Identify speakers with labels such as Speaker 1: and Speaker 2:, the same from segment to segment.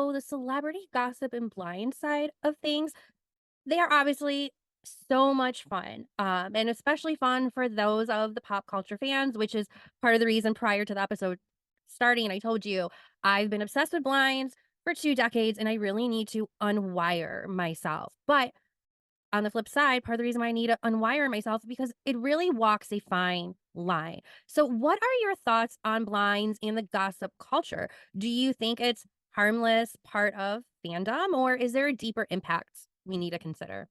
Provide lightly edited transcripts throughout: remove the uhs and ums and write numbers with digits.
Speaker 1: So the celebrity gossip and blind side of things, they are obviously so much fun, and especially fun for those of the pop culture fans, which is part of the reason prior to the episode starting, I told you I've been obsessed with blinds for 2 decades, and I really need to unwire myself. But on the flip side, part of the reason why I need to unwire myself because it really walks a fine line. So, what are your thoughts on blinds and the gossip culture? Do you think it's harmless part of fandom, or is there a deeper impact we need to consider?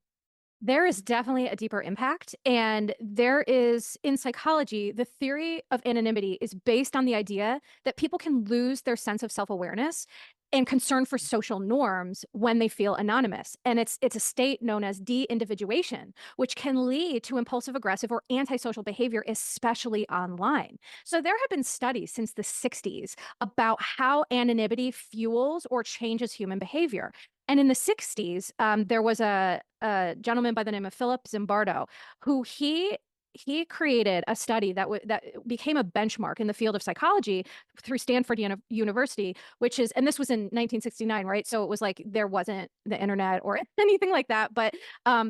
Speaker 2: There is definitely a deeper impact. And there is, in psychology, the theory of anonymity is based on the idea that people can lose their sense of self awareness and concern for social norms when they feel anonymous. And it's a state known as de-individuation, which can lead to impulsive aggressive or antisocial behavior, especially online. So there have been studies since the 60s about how anonymity fuels or changes human behavior. And in the 60s, there was a gentleman by the name of Philip Zimbardo, who he created a study that became a benchmark in the field of psychology through Stanford University, which is, and this was in 1969, right? So it was like there wasn't the internet or anything like that, but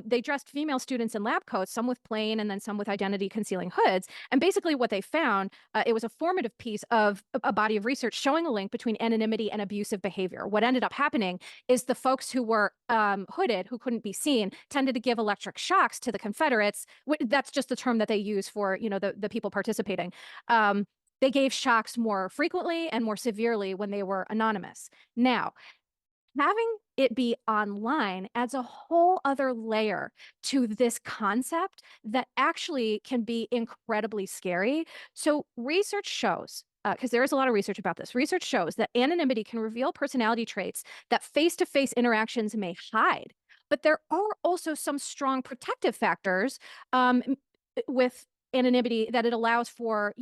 Speaker 2: they dressed female students in lab coats, some with plain and then some with identity concealing hoods. And basically, what they found, it was a formative piece of a body of research showing a link between anonymity and abusive behavior. What ended up happening is the folks who were hooded, who couldn't be seen, tended to give electric shocks to the Confederates. That's just the term that they use for the people participating. Um, they gave shocks more frequently and more severely when they were anonymous. Now, having it be online adds a whole other layer to this concept that actually can be incredibly scary. So, research shows, because there is a lot of research about this, research shows that anonymity can reveal personality traits that face to face interactions may hide. But there are also some strong protective factors with anonymity that it allows for,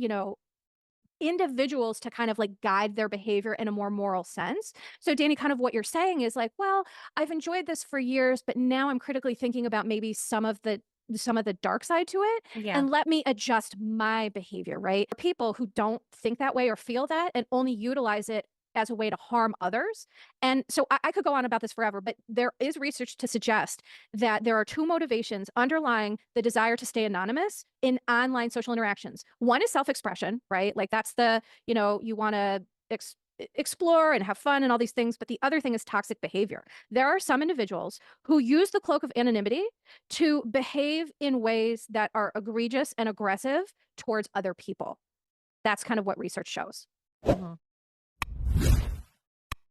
Speaker 2: individuals to kind of like guide their behavior in a more moral sense. So, Danny, kind of what you're saying is like, well, I've enjoyed this for years, but now I'm critically thinking about maybe some of the dark side to it,
Speaker 1: Yeah.
Speaker 2: and let me adjust my behavior, right? People who don't think that way or feel that and only utilize it as a way to harm others. And so I could go on about this forever, but there is research to suggest that there are two motivations underlying the desire to stay anonymous in online social interactions. One is self-expression, right? Like that's you want to explore and have fun and all these things. But the other thing is toxic behavior. There are some individuals who use the cloak of anonymity to behave in ways that are egregious and aggressive towards other people. That's kind of what research shows.